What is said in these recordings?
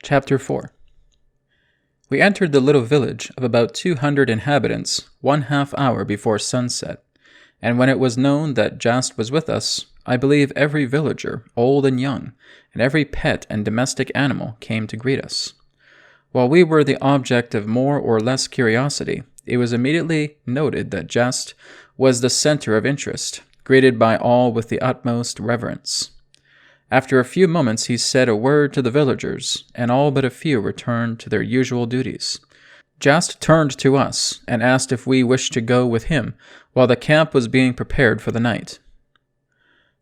Chapter 4. We entered the little village of about 200 inhabitants 1/2 hour before sunset, and when it was known that Jast was with us, I believe every villager, old and young, and every pet and domestic animal came to greet us. While we were the object of more or less curiosity, it was immediately noted that Jast was the center of interest, greeted by all with the utmost reverence. After a few moments he said a word to the villagers, and all but a few returned to their usual duties. Jast turned to us and asked if we wished to go with him while the camp was being prepared for the night.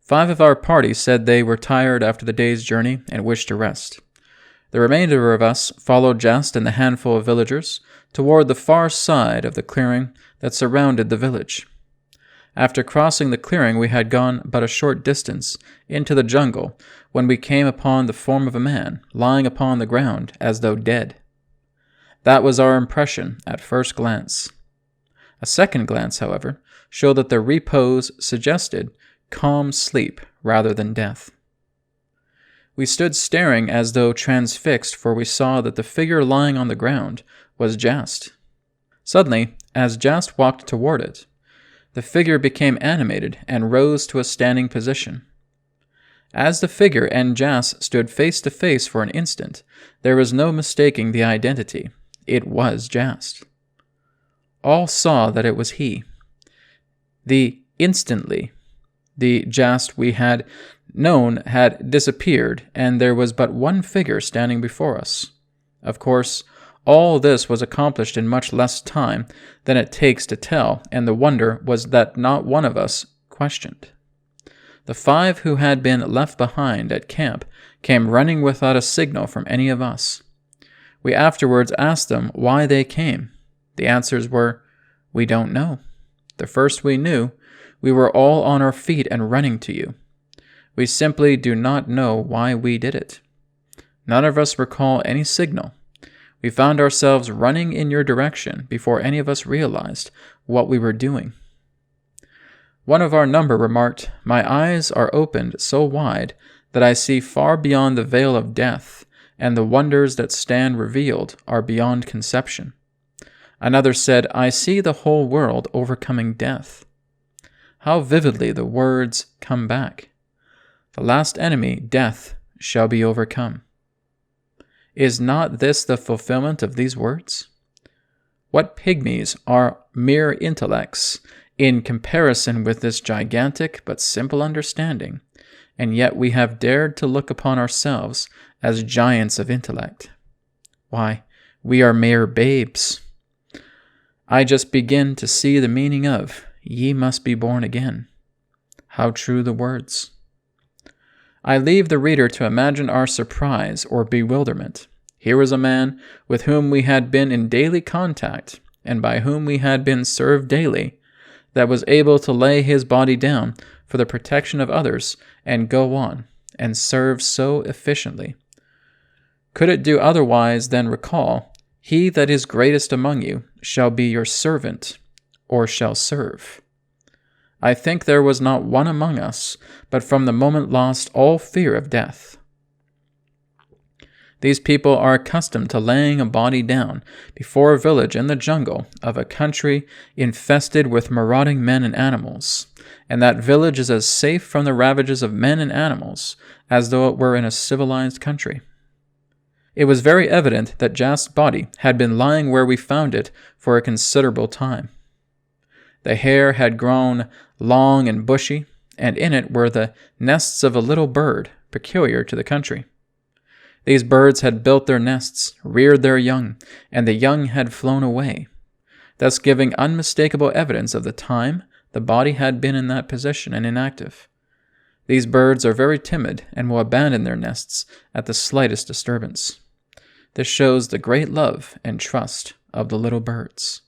5 of our party said they were tired after the day's journey and wished to rest. The remainder of us followed Jast and the handful of villagers toward the far side of the clearing that surrounded the village. After crossing the clearing, we had gone but a short distance into the jungle when we came upon the form of a man lying upon the ground as though dead. That was our impression at first glance. A second glance, however, showed that the repose suggested calm sleep rather than death. We stood staring as though transfixed, for we saw that the figure lying on the ground was Jast. Suddenly, as Jast walked toward it, the figure became animated and rose to a standing position. As the figure and Jast stood face to face for an instant, there was no mistaking the identity. It was Jast. All saw that it was he. The Jast we had known had disappeared, and there was but one figure standing before us. Of course, all this was accomplished in much less time than it takes to tell, and the wonder was that not one of us questioned. The 5 who had been left behind at camp came running without a signal from any of us. We afterwards asked them why they came. The answers were, "We don't know. The first we knew, we were all on our feet and running to you. We simply do not know why we did it. None of us recall any signal. We found ourselves running in your direction before any of us realized what we were doing." One of our number remarked, "My eyes are opened so wide that I see far beyond the veil of death, and the wonders that stand revealed are beyond conception." Another said, "I see the whole world overcoming death." How vividly the words come back. The last enemy, death, shall be overcome. Is not this the fulfillment of these words? What pygmies are mere intellects in comparison with this gigantic but simple understanding, and yet we have dared to look upon ourselves as giants of intellect. Why, we are mere babes. I just begin to see the meaning of, "Ye must be born again." How true the words. I leave the reader to imagine our surprise or bewilderment. Here was a man with whom we had been in daily contact, and by whom we had been served daily, that was able to lay his body down for the protection of others and go on, and serve so efficiently. Could it do otherwise than recall, "He that is greatest among you shall be your servant, or shall serve"? I think there was not one among us, but from the moment lost all fear of death. These people are accustomed to laying a body down before a village in the jungle of a country infested with marauding men and animals, and that village is as safe from the ravages of men and animals as though it were in a civilized country. It was very evident that Jast's body had been lying where we found it for a considerable time. The hair had grown long and bushy, and in it were the nests of a little bird peculiar to the country. These birds had built their nests, reared their young, and the young had flown away, thus giving unmistakable evidence of the time the body had been in that position and inactive. These birds are very timid and will abandon their nests at the slightest disturbance. This shows the great love and trust of the little birds.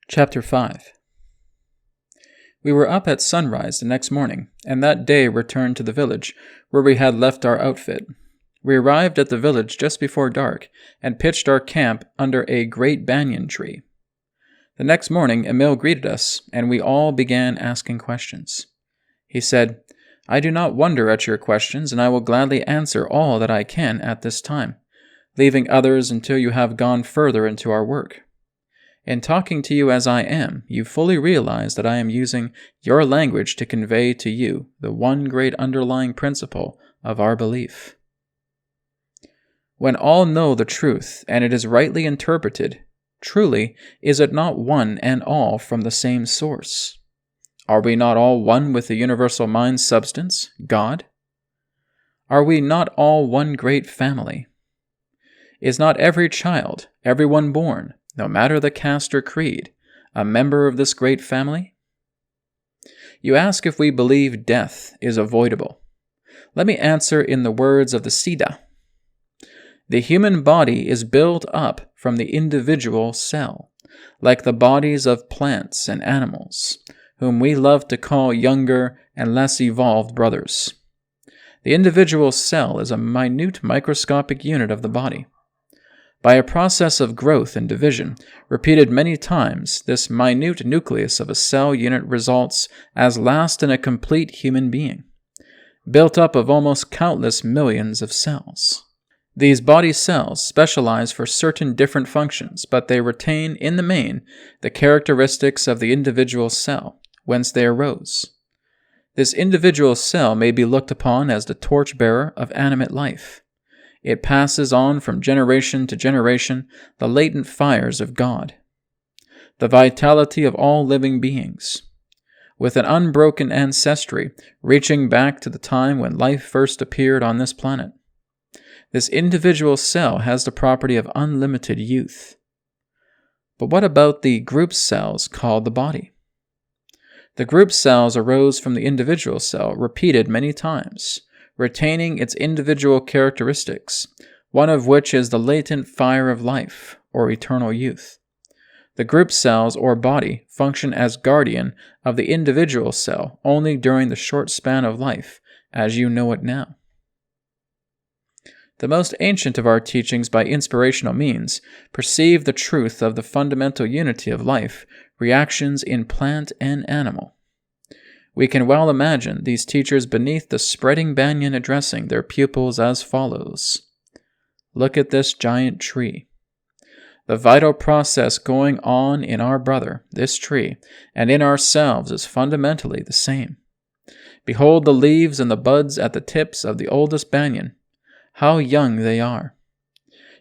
Chapter 5. We were up at sunrise the next morning, and that day returned to the village where we had left our outfit. We arrived at the village just before dark and pitched our camp under a great banyan tree. The next morning, Emil greeted us, and we all began asking questions. He said, I do not wonder at your questions, and I will gladly answer all that I can at this time, leaving others until you have gone further into our work. In talking to you as I am, you fully realize that I am using your language to convey to you the one great underlying principle of our belief. When all know the truth, and it is rightly interpreted, truly, is it not one and all from the same source? Are we not all one with the universal mind substance, God? Are we not all one great family? Is not every child, everyone born, no matter the caste or creed, a member of this great family? You ask if we believe death is avoidable. Let me answer in the words of the Siddha. The human body is built up from the individual cell, like the bodies of plants and animals, whom we love to call younger and less evolved brothers. The individual cell is a minute microscopic unit of the body. By a process of growth and division, repeated many times, this minute nucleus of a cell unit results as last in a complete human being, built up of almost countless millions of cells. These body cells specialize for certain different functions, but they retain, in the main, the characteristics of the individual cell, whence they arose. This individual cell may be looked upon as the torchbearer of animate life. It passes on from generation to generation the latent fires of God, the vitality of all living beings, with an unbroken ancestry reaching back to the time when life first appeared on this planet. This individual cell has the property of unlimited youth. But what about the group cells called the body? The group cells arose from the individual cell repeated many times, retaining its individual characteristics, one of which is the latent fire of life, or eternal youth. The group cells, or body, function as guardian of the individual cell only during the short span of life, as you know it now. The most ancient of our teachings by inspirational means perceive the truth of the fundamental unity of life, reactions in plant and animal. We can well imagine these teachers beneath the spreading banyan addressing their pupils as follows. Look at this giant tree. The vital process going on in our brother, this tree, and in ourselves is fundamentally the same. Behold the leaves and the buds at the tips of the oldest banyan. How young they are.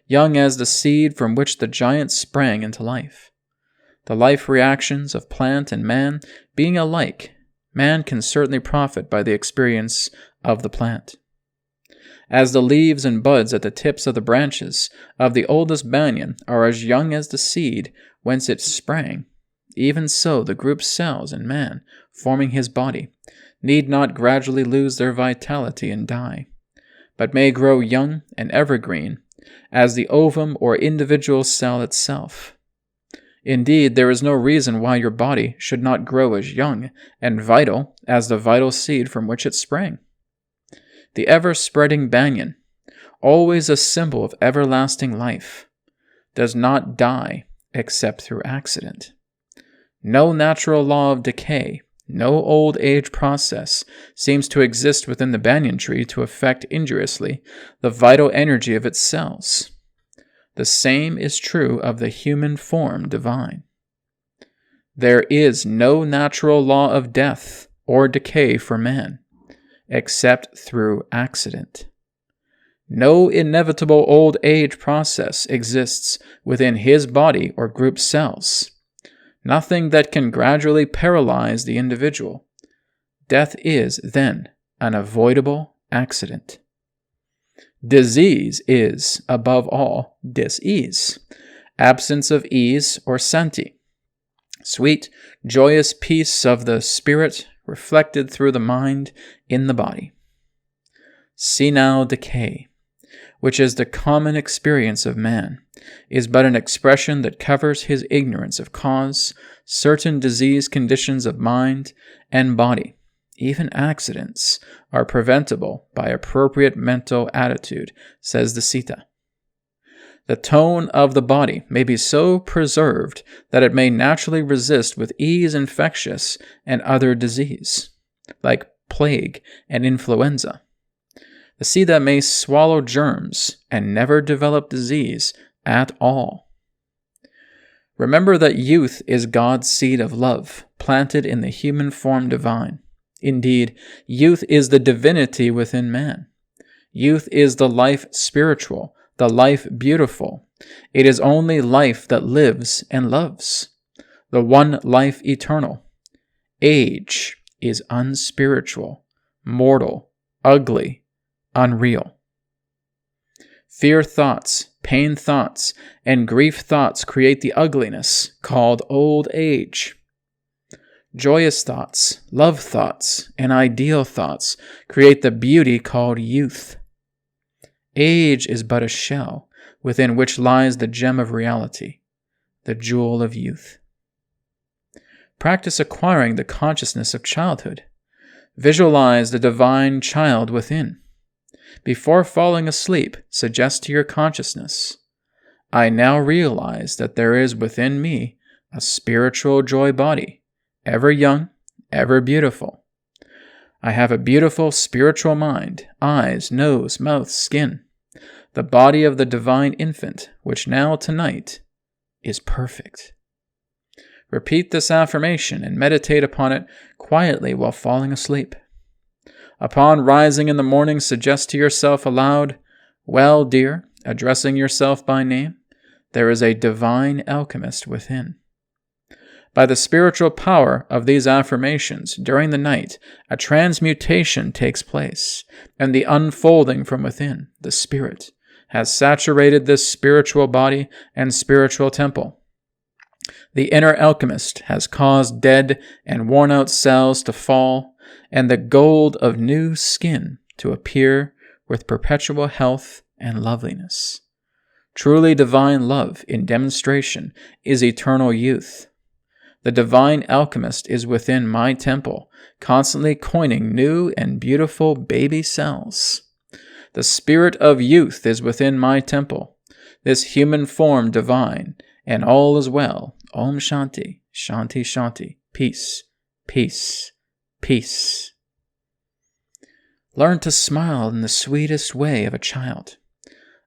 Young as the seed from which the giant sprang into life. The life reactions of plant and man being alike, man can certainly profit by the experience of the plant. As the leaves and buds at the tips of the branches of the oldest banyan are as young as the seed whence it sprang, even so the group cells in man, forming his body, need not gradually lose their vitality and die, but may grow young and evergreen as the ovum or individual cell itself. Indeed, there is no reason why your body should not grow as young and vital as the vital seed from which it sprang. The ever-spreading banyan, always a symbol of everlasting life, does not die except through accident. No natural law of decay, no old age process seems to exist within the banyan tree to affect injuriously the vital energy of its cells. The same is true of the human form divine. There is no natural law of death or decay for man, except through accident. No inevitable old age process exists within his body or group cells. Nothing that can gradually paralyze the individual. Death is, then, an avoidable accident. Disease is, above all, dis-ease, absence of ease or santi, sweet, joyous peace of the spirit reflected through the mind in the body. Senile decay, which is the common experience of man, is but an expression that covers his ignorance of cause, certain disease conditions of mind and body. Even accidents are preventable by appropriate mental attitude, says the Sita. The tone of the body may be so preserved that it may naturally resist with ease infectious and other disease, like plague, and influenza. The Siddha may swallow germs and never develop disease at all. Remember that youth is God's seed of love, planted in the human form divine. Indeed, youth is the divinity within man. Youth is the life spiritual, the life beautiful. It is only life that lives and loves, the one life eternal. Age is unspiritual, mortal, ugly, unreal. Fear thoughts, pain thoughts, and grief thoughts create the ugliness called old age. Joyous thoughts, love thoughts, and ideal thoughts create the beauty called youth. Age is but a shell within which lies the gem of reality, the jewel of youth. Practice acquiring the consciousness of childhood. Visualize the divine child within. Before falling asleep, suggest to your consciousness, I now realize that there is within me a spiritual joy body, ever young, ever beautiful. I have a beautiful spiritual mind, eyes, nose, mouth, skin, the body of the divine infant, which now tonight is perfect. Repeat this affirmation and meditate upon it quietly while falling asleep. Upon rising in the morning, suggest to yourself aloud, well, dear, addressing yourself by name, there is a divine alchemist within. By the spiritual power of these affirmations, during the night, a transmutation takes place, and the unfolding from within, the spirit, has saturated this spiritual body and spiritual temple. The inner alchemist has caused dead and worn-out cells to fall, and the gold of new skin to appear with perpetual health and loveliness. Truly divine love in demonstration is eternal youth. The divine alchemist is within my temple, constantly coining new and beautiful baby cells. The spirit of youth is within my temple, this human form divine, and all is well. Om Shanti, Shanti, Shanti, peace, peace, peace. Learn to smile in the sweetest way of a child.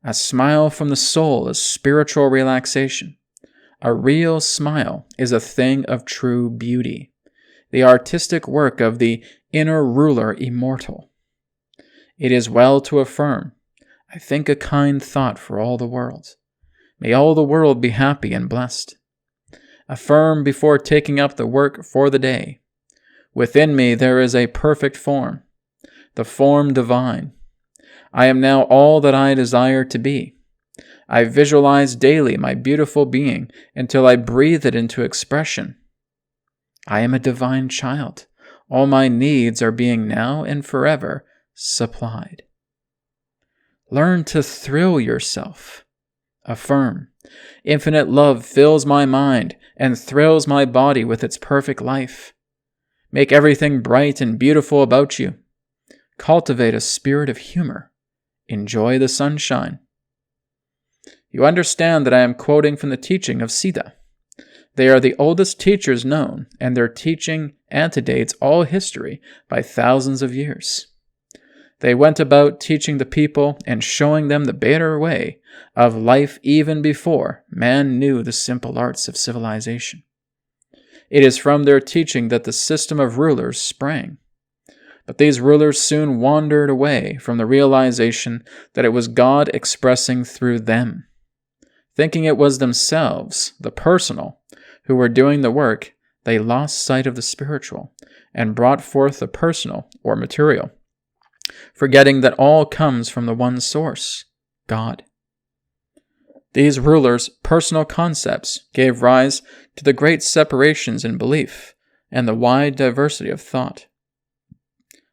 A smile from the soul is spiritual relaxation. A real smile is a thing of true beauty, the artistic work of the inner ruler immortal. It is well to affirm, I think a kind thought for all the world. May all the world be happy and blessed. Affirm before taking up the work for the day. Within me there is a perfect form, the form divine. I am now all that I desire to be. I visualize daily my beautiful being until I breathe it into expression. I am a divine child. All my needs are being now and forever supplied. Learn to thrill yourself. Affirm, infinite love fills my mind and thrills my body with its perfect life. Make everything bright and beautiful about you. Cultivate a spirit of humor. Enjoy the sunshine. You understand that I am quoting from the teaching of Siddha. They are the oldest teachers known, and their teaching antedates all history by thousands of years. They went about teaching the people and showing them the better way of life even before man knew the simple arts of civilization. It is from their teaching that the system of rulers sprang. But these rulers soon wandered away from the realization that it was God expressing through them. Thinking it was themselves, the personal, who were doing the work, they lost sight of the spiritual and brought forth the personal or material, forgetting that all comes from the one source, God. These rulers' personal concepts gave rise to the great separations in belief and the wide diversity of thought.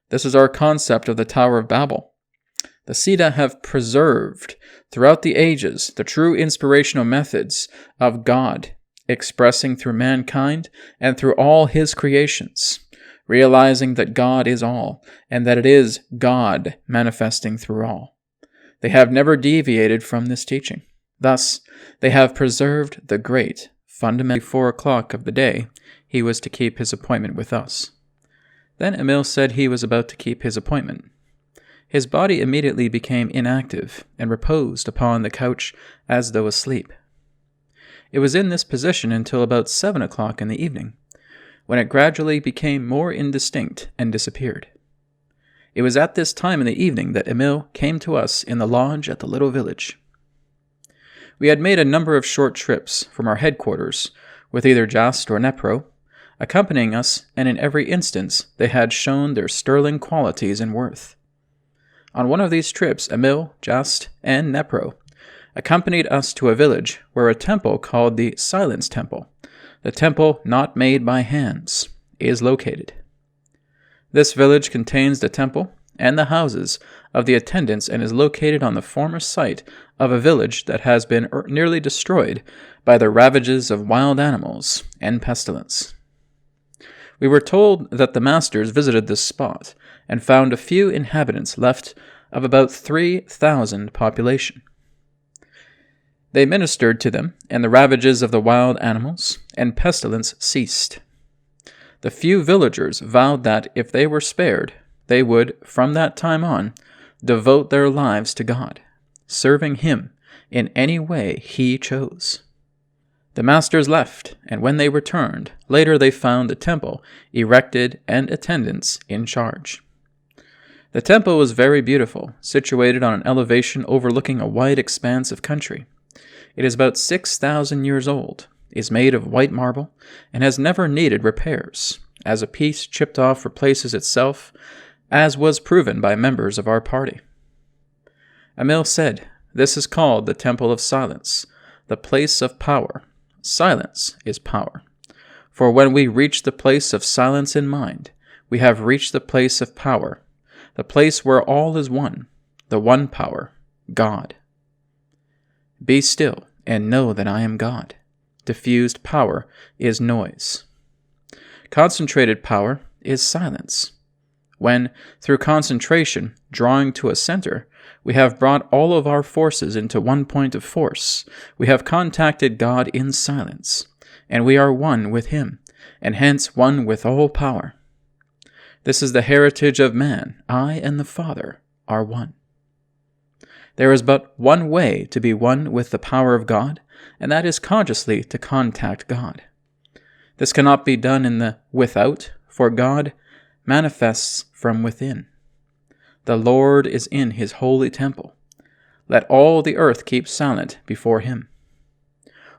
This is our concept of the Tower of Babel. The Siddha have preserved throughout the ages the true inspirational methods of God, expressing through mankind and through all his creations, realizing that God is all, and that it is God manifesting through all. They have never deviated from this teaching. Thus, they have preserved the great fundamental 4 o'clock of the day he was to keep his appointment with us. Then Emil said he was about to keep his appointment. His body immediately became inactive and reposed upon the couch as though asleep. It was in this position until about 7 o'clock in the evening, when it gradually became more indistinct and disappeared. It was at this time in the evening that Emil came to us in the lodge at the little village. We had made a number of short trips from our headquarters, with either Jast or Nepro accompanying us, and in every instance they had shown their sterling qualities and worth. On one of these trips, Emil, Jast, and Nepro accompanied us to a village where a temple called the Silence Temple, the temple not made by hands, is located. This village contains the temple and the houses of the attendants and is located on the former site of a village that has been nearly destroyed by the ravages of wild animals and pestilence. We were told that the masters visited this spot and found a few inhabitants left of about 3,000 population. They ministered to them, and the ravages of the wild animals and pestilence ceased. The few villagers vowed that, if they were spared, they would, from that time on, devote their lives to God, serving Him in any way He chose. The masters left, and when they returned, later they found the temple erected and attendants in charge. The temple was very beautiful, situated on an elevation overlooking a wide expanse of country. It is about 6,000 years old, is made of white marble, and has never needed repairs, as a piece chipped off replaces itself, as was proven by members of our party. Emil said, "This is called the Temple of Silence, the place of power. Silence is power. For when we reach the place of silence in mind, we have reached the place of power, the place where all is one, the one power, God. Be still and know that I am God. Diffused power is noise. Concentrated power is silence. When, through concentration, drawing to a center, we have brought all of our forces into one point of force, we have contacted God in silence, and we are one with Him, and hence one with all power. This is the heritage of man. I and the Father are one. There is but one way to be one with the power of God, and that is consciously to contact God. This cannot be done in the without, for God manifests from within. The Lord is in His holy temple. Let all the earth keep silent before Him.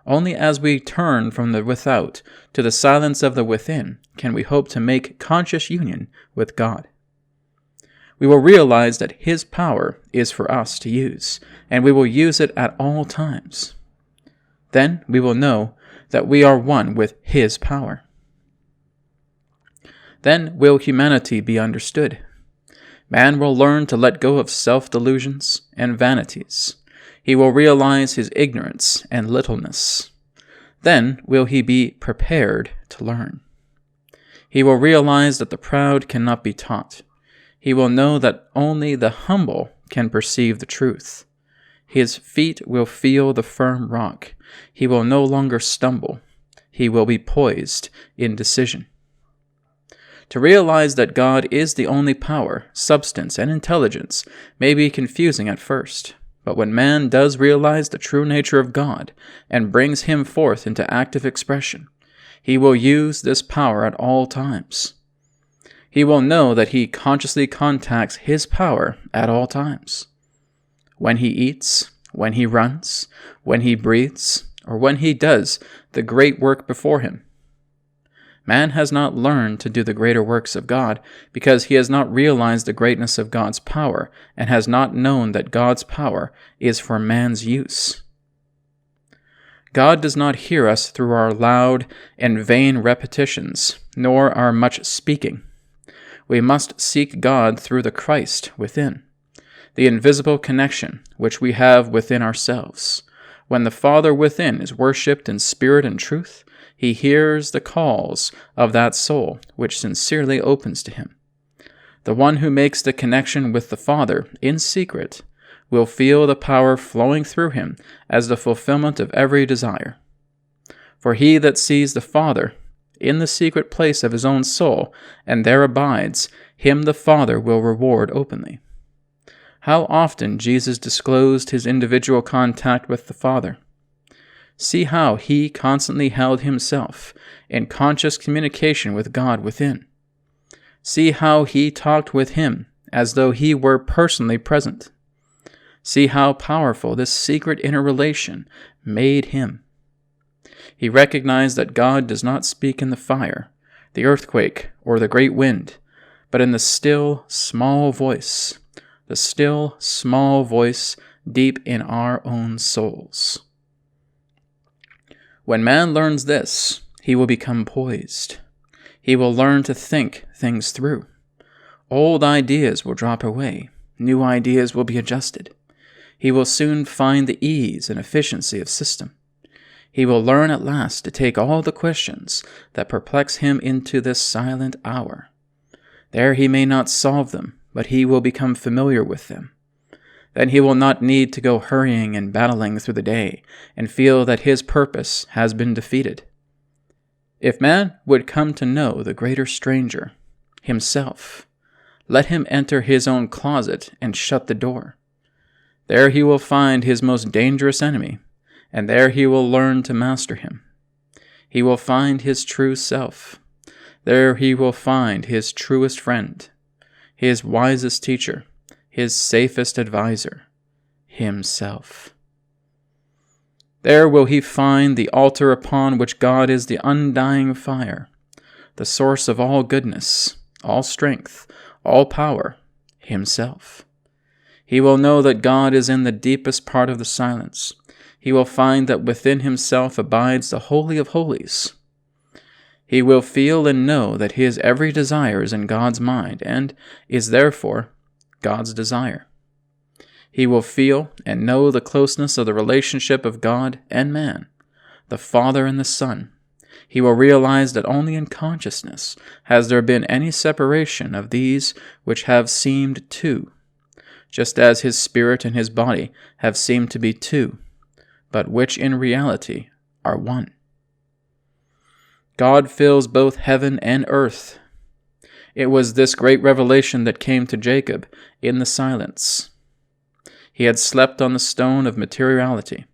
Only as we turn from the without to the silence of the within can we hope to make conscious union with God. We will realize that His power is for us to use, and we will use it at all times. Then we will know that we are one with His power. Then will humanity be understood. Man will learn to let go of self-delusions and vanities. He will realize his ignorance and littleness. Then will he be prepared to learn. He will realize that the proud cannot be taught. He will know that only the humble can perceive the truth. His feet will feel the firm rock. He will no longer stumble. He will be poised in decision. To realize that God is the only power, substance, and intelligence may be confusing at first, but when man does realize the true nature of God and brings Him forth into active expression, he will use this power at all times. He will know that he consciously contacts His power at all times. When he eats, when he runs, when he breathes, or when he does the great work before him. Man has not learned to do the greater works of God because he has not realized the greatness of God's power and has not known that God's power is for man's use. God does not hear us through our loud and vain repetitions, nor our much speaking. We must seek God through the Christ within, the invisible connection which we have within ourselves. When the Father within is worshipped in spirit and truth, He hears the calls of that soul which sincerely opens to Him. The one who makes the connection with the Father in secret will feel the power flowing through him as the fulfillment of every desire. For he that sees the Father in the secret place of his own soul, and there abides, him the Father will reward openly. How often Jesus disclosed his individual contact with the Father. See how he constantly held himself in conscious communication with God within. See how he talked with him as though he were personally present. See how powerful this secret inner relation made him. He recognized that God does not speak in the fire, the earthquake, or the great wind, but in the still, small voice, the still, small voice deep in our own souls. When man learns this, he will become poised. He will learn to think things through. Old ideas will drop away. New ideas will be adjusted. He will soon find the ease and efficiency of system. He will learn at last to take all the questions that perplex him into this silent hour. There he may not solve them, but he will become familiar with them. Then he will not need to go hurrying and battling through the day and feel that his purpose has been defeated. If man would come to know the greater stranger, himself, let him enter his own closet and shut the door. There he will find his most dangerous enemy, and there he will learn to master him. He will find his true self. There he will find his truest friend, his wisest teacher, his safest advisor, himself. There will he find the altar upon which God is the undying fire, the source of all goodness, all strength, all power, himself. He will know that God is in the deepest part of the silence. He will find that within himself abides the Holy of Holies. He will feel and know that his every desire is in God's mind and is therefore God's desire. He will feel and know the closeness of the relationship of God and man, the Father and the Son. He will realize that only in consciousness has there been any separation of these which have seemed two, just as his spirit and his body have seemed to be two, but which in reality are one. God fills both heaven and earth. It was this great revelation that came to Jacob in the silence. He had slept on the stone of materiality.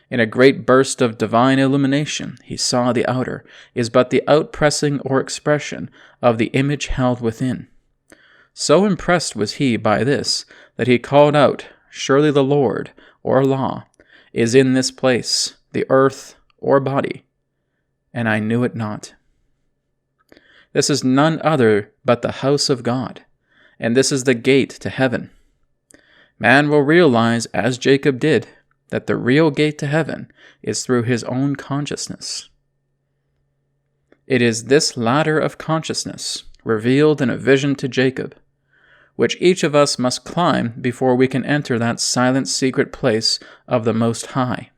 In a great burst of divine illumination, he saw the outer is but the outpressing or expression of the image held within. So impressed was he by this that he called out, "Surely the Lord, or law, is in this place, the earth, or body, and I knew it not." This is none other but the house of God, and this is the gate to heaven. Man will realize, as Jacob did, that the real gate to heaven is through his own consciousness. It is this ladder of consciousness, revealed in a vision to Jacob, which each of us must climb before we can enter that silent secret place of the Most High,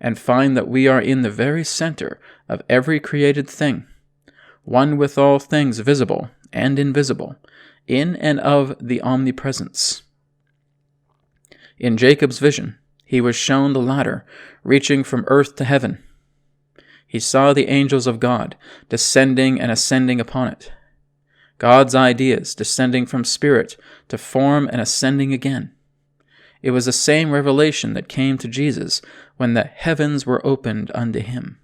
and find that we are in the very center of every created thing, one with all things visible and invisible, in and of the omnipresence. In Jacob's vision, he was shown the ladder reaching from earth to heaven. He saw the angels of God descending and ascending upon it. God's ideas descending from spirit to form and ascending again. It was the same revelation that came to Jesus when the heavens were opened unto him.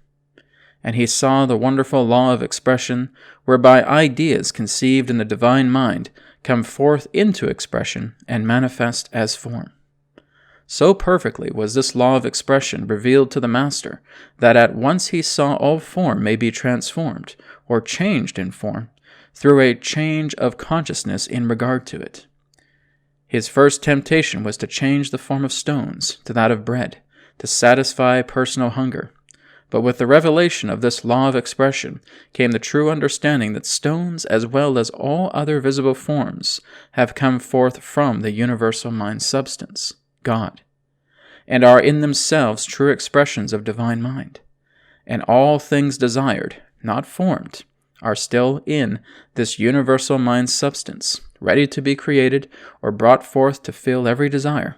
And he saw the wonderful law of expression whereby ideas conceived in the divine mind come forth into expression and manifest as form. So perfectly was this law of expression revealed to the Master that at once he saw all form may be transformed or changed in form through a change of consciousness in regard to it. His first temptation was to change the form of stones to that of bread, to satisfy personal hunger. But with the revelation of this law of expression came the true understanding that stones, as well as all other visible forms, have come forth from the universal mind substance, God, and are in themselves true expressions of divine mind. And all things desired, not formed, are still in this universal mind substance, ready to be created or brought forth to fill every desire.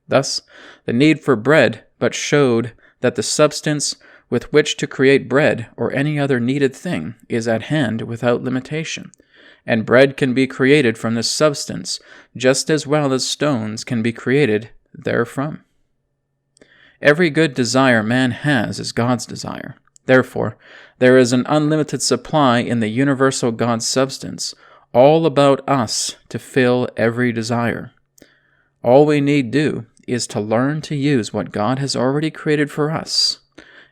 Thus, the need for bread but showed that the substance with which to create bread or any other needed thing is at hand without limitation, and bread can be created from this substance just as well as stones can be created therefrom. Every good desire man has is God's desire. Therefore, there is an unlimited supply in the universal God substance, all about us to fill every desire. All we need do is to learn to use what God has already created for us,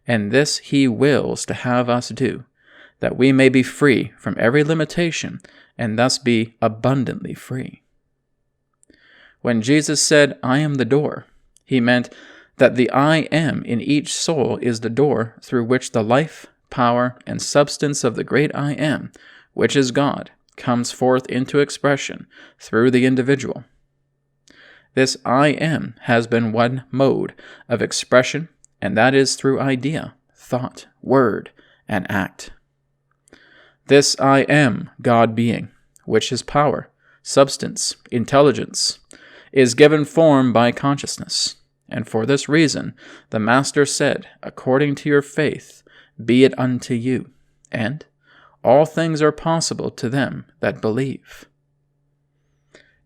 and this He wills to have us do, that we may be free from every limitation and thus be abundantly free. When Jesus said, "I am the door," He meant that the I am in each soul is the door through which the life, power, and substance of the great I am, which is God, comes forth into expression through the individual. This I am has been one mode of expression, and that is through idea, thought, word, and act. This I am, God being, which is power, substance, intelligence, is given form by consciousness. And for this reason, the Master said, "According to your faith, be it unto you," and "all things are possible to them that believe."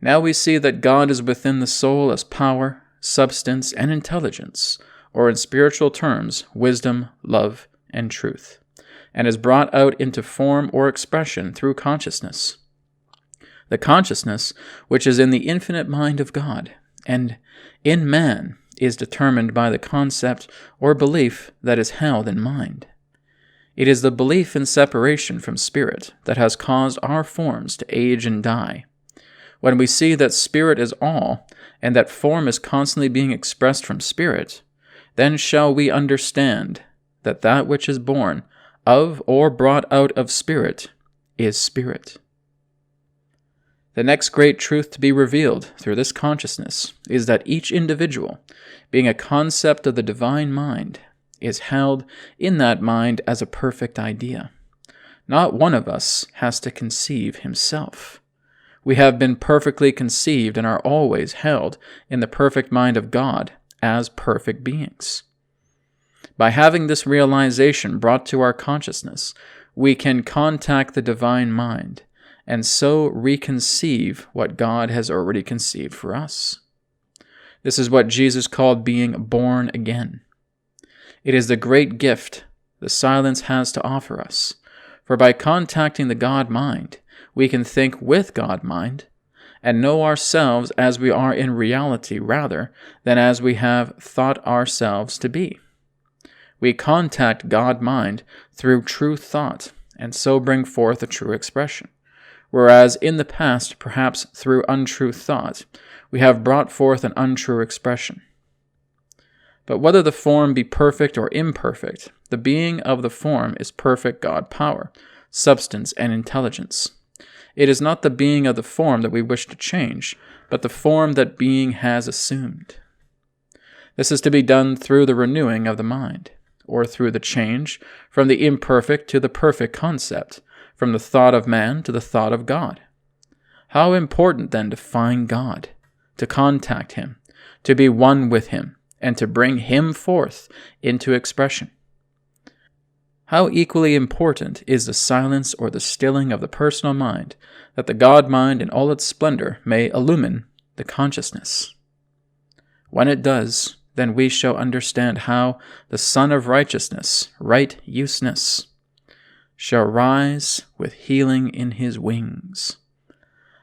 Now we see that God is within the soul as power, substance, and intelligence, or in spiritual terms, wisdom, love, and truth, and is brought out into form or expression through consciousness. The consciousness which is in the infinite mind of God, and in man, is determined by the concept or belief that is held in mind. It is the belief in separation from spirit that has caused our forms to age and die. When we see that spirit is all, and that form is constantly being expressed from spirit, then shall we understand that that which is born of or brought out of spirit is spirit. The next great truth to be revealed through this consciousness is that each individual, being a concept of the divine mind, is held in that mind as a perfect idea. Not one of us has to conceive himself. We have been perfectly conceived and are always held in the perfect mind of God as perfect beings. By having this realization brought to our consciousness, we can contact the divine mind, and so reconceive what God has already conceived for us. This is what Jesus called being born again. It is the great gift the silence has to offer us, for by contacting the God mind, we can think with God mind, and know ourselves as we are in reality rather than as we have thought ourselves to be. We contact God mind through true thought, and so bring forth a true expression. Whereas in the past, perhaps through untrue thought, we have brought forth an untrue expression. But whether the form be perfect or imperfect, the being of the form is perfect God power, substance, and intelligence. It is not the being of the form that we wish to change, but the form that being has assumed. This is to be done through the renewing of the mind, or through the change from the imperfect to the perfect concept, from the thought of man to the thought of God. How important then to find God, to contact Him, to be one with Him, and to bring Him forth into expression. How equally important is the silence or the stilling of the personal mind, that the God mind in all its splendor may illumine the consciousness. When it does, then we shall understand how the Son of Righteousness, right useness, shall rise with healing in His wings.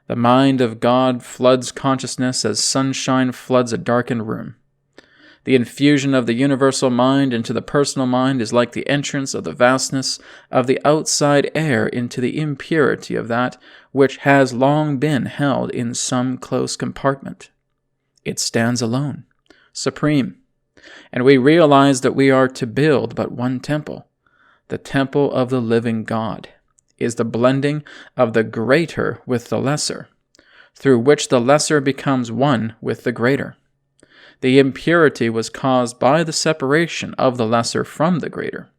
The mind of God floods consciousness as sunshine floods a darkened room. The infusion of the universal mind into the personal mind is like the entrance of the vastness of the outside air into the impurity of that which has long been held in some close compartment. It stands alone, supreme, and we realize that we are to build but one temple. The temple of the living God is the blending of the greater with the lesser, through which the lesser becomes one with the greater. The impurity was caused by the separation of the lesser from the greater.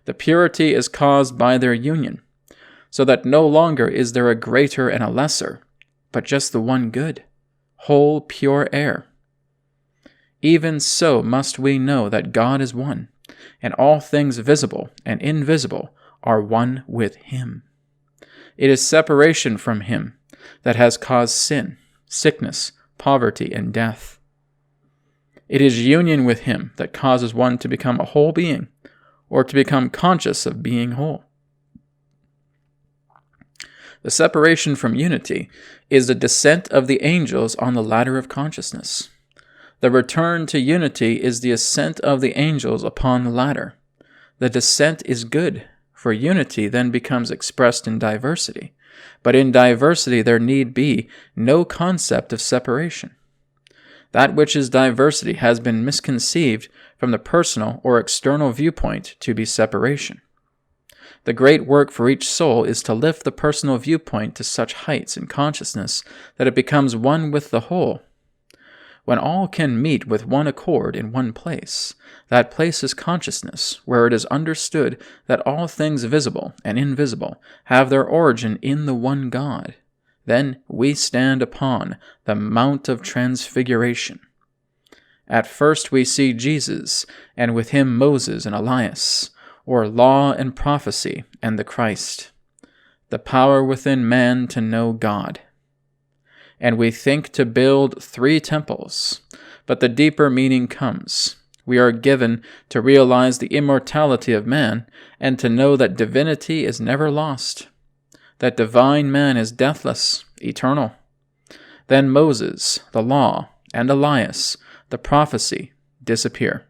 The purity is caused by their union, so that no longer is there a greater and a lesser, but just the one good, whole pure air. Even so must we know that God is one, and all things visible and invisible are one with him. It is separation from him that has caused sin, sickness, poverty, and death. It is union with him that causes one to become a whole being, or to become conscious of being whole. The separation from unity is the descent of the angels on the ladder of consciousness. The return to unity is the ascent of the angels upon the ladder. The descent is good, for unity then becomes expressed in diversity, but in diversity there need be no concept of separation. That which is diversity has been misconceived from the personal or external viewpoint to be separation. The great work for each soul is to lift the personal viewpoint to such heights in consciousness that it becomes one with the whole. When all can meet with one accord in one place, that place is consciousness, where it is understood that all things visible and invisible have their origin in the one God. Then we stand upon the Mount of Transfiguration. At first we see Jesus, and with him Moses and Elias, or law and prophecy and the Christ, the power within man to know God. And we think to build 3 temples, but the deeper meaning comes. We are given to realize the immortality of man and to know that divinity is never lost, that divine man is deathless, eternal. Then Moses, the law, and Elias, the prophecy, disappear.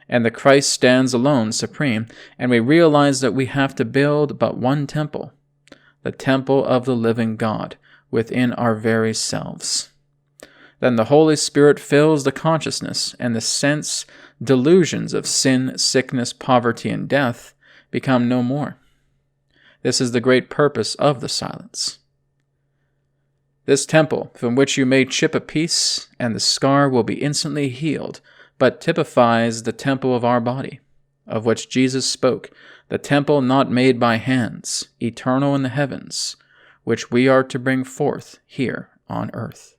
And the Christ stands alone supreme, and we realize that we have to build but one temple, the temple of the living God, within our very selves. Then the Holy Spirit fills the consciousness, and the sense delusions of sin, sickness, poverty, and death become no more. This is the great purpose of the silence. This temple, from which you may chip a piece, and the scar will be instantly healed, but typifies the temple of our body, of which Jesus spoke, the temple not made by hands, eternal in the heavens, which we are to bring forth here on earth.